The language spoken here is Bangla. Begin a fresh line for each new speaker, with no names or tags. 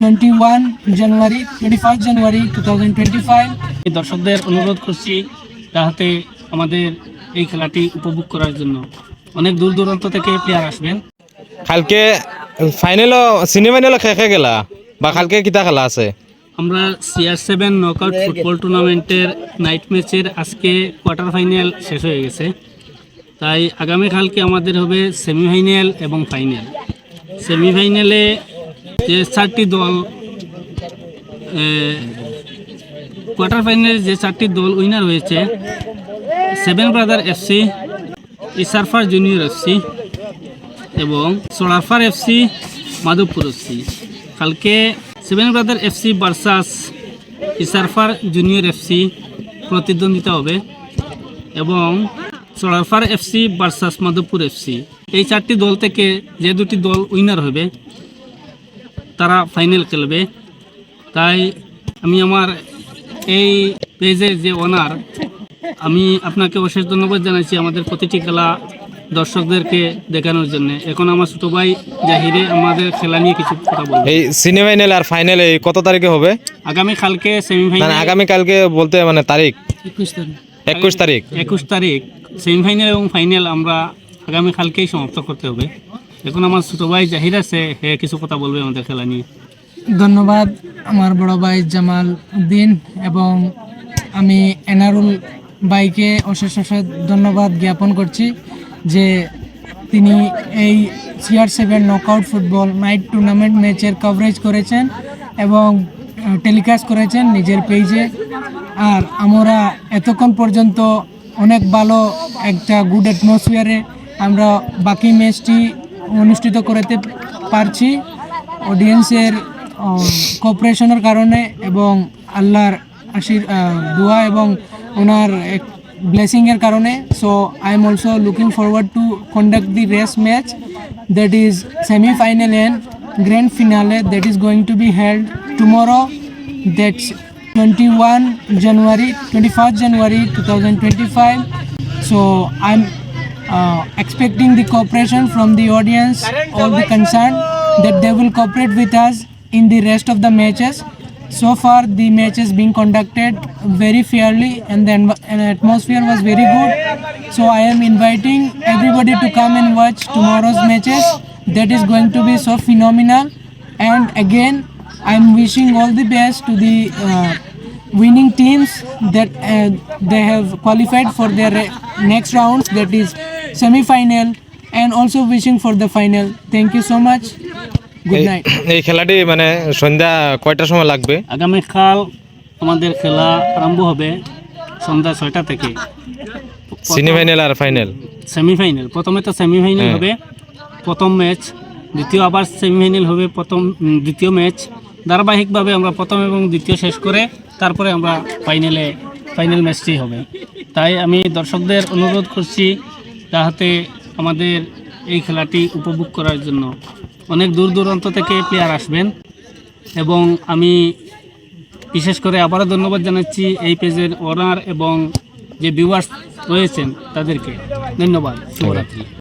21 January 2025.
দর্শকদের অনুরোধ করছি যাতে আমাদের এই খেলাটি উপভোগ করার জন্য অনেক দূর দূরান্ত থেকে প্লেয়ার আসবেন।
কালকে ফাইনালও সেমিফাইনালও খেয়ে গেলা বা কালকে কিতা খেলা আছে?
আমরা CR7 নকআউট ফুটবল টুর্নামেন্টের নাইট ম্যাচের আজকে কোয়ার্টার ফাইনাল শেষ হয়ে গেছে, তাই আগামীকালকে আমাদের হবে সেমিফাইনাল এবং ফাইনাল। সেমিফাইনালে যে 4টি দল, কোয়ার্টার ফাইনালে যে 4টি দল উইনার হয়েছে, 7 ব্রাদার FC, ইসারফার জুনিয়র FC এবং সোলারফার FC, মাধবপুর FC। কালকে 7 ব্রাদার FC ভার্সাস ইসারফার জুনিয়র FC প্রতিদ্বন্দ্বিতা হবে এবং সোলারফার FC ভার্সাস মাধবপুর FC। এই 4টি দল থেকে যে 2টি দল উইনার হবে তারা ফাইনাল খেলবে। তাই আমি আমার এই পেজের যে ওনার, আমি আপনাকে অশেষ ধন্যবাদ জানাচ্ছি আমাদের প্রতিটি খেলা দর্শকদেরকে দেখানোর জন্য। এখন আমার ছোট ভাই জাহিরে আমাদের খেলা নিয়ে কিছু কথা বলবে।
এই সেমিফাইনাল আর ফাইনাল কত তারিখে হবে?
আগামী কালকে সেমিফাইনাল,
আগামী কালকে বলতে মানে তারিখ 21 তারিখ
সেমিফাইনাল এবং ফাইনাল আমরা আগামী কালকেই সমাপ্ত করতে হবে। এখন আমার ছোট ভাই জাহির আছে, হে কিছু কথা বলবে আমাদের খেলা নিয়ে।
ধন্যবাদ আমার বড় ভাই জামাল উদ্দিন এবং আমি এনারুল ভাইকে অশেষ ধন্যবাদ জ্ঞাপন করছি যে তিনি এই CR7 knockout football night tournament ম্যাচের কভারেজ করেছেন এবং টেলিকাস্ট করেছেন নিজের পেজে। আর আমরা এতক্ষণ পর্যন্ত অনেক ভালো একটা গুড অ্যাটমসফিয়ারে আমরা বাকি ম্যাচটি অনুষ্ঠিত করতে পারছি অডিয়েন্সের কোঅপারেশনের কারণে এবং আল্লাহর দোয়া এবং ওনার ব্লেসিংয়ের কারণে। So I am also looking forward to conduct the race match that is semifinal and grand finale that is going to be held tomorrow, that's 21 January 2025. So I'm expecting the cooperation from the audience, all the concerned, that they will cooperate with us in the rest of the matches. So far the matches being conducted very fairly and the atmosphere was very good. So I am inviting everybody to come and watch tomorrow's matches. That is going to be so phenomenal. And again I'm wishing all the best to the winning teams that they have qualified for their next rounds, that is semi-final, and also wishing for the final. Thank you so much. Good night.
এই খেলাটি মানে সন্ধ্যা কয়টার সময় লাগবে?
আগামীকাল আমাদের খেলা আরম্ভ হবে সন্ধ্যা 6টা থেকে।
সেমিফাইনাল আর ফাইনাল?
সেমিফাইনাল, প্রথমে তো সেমিফাইনাল হবে প্রথম ম্যাচ, দ্বিতীয় আবার সেমিফাইনাল হবে দ্বিতীয় ম্যাচ। ধারাবাহিকভাবে আমরা প্রথম এবং দ্বিতীয় শেষ করে তারপরে আমরা ফাইনাল ম্যাচটি হবে। তাই আমি দর্শকদের অনুরোধ করছি যাতে আমাদের এই খেলাটি উপভোগ করার জন্য অনেক দূর দূরান্ত থেকে প্লেয়ার আসবেন এবং আমি বিশেষ করে আবারও ধন্যবাদ জানাচ্ছি এই পেজের ওনার এবং যে ভিউয়ার্স রয়েছেন তাদেরকে। ধন্যবাদ। শুভরাত্রি।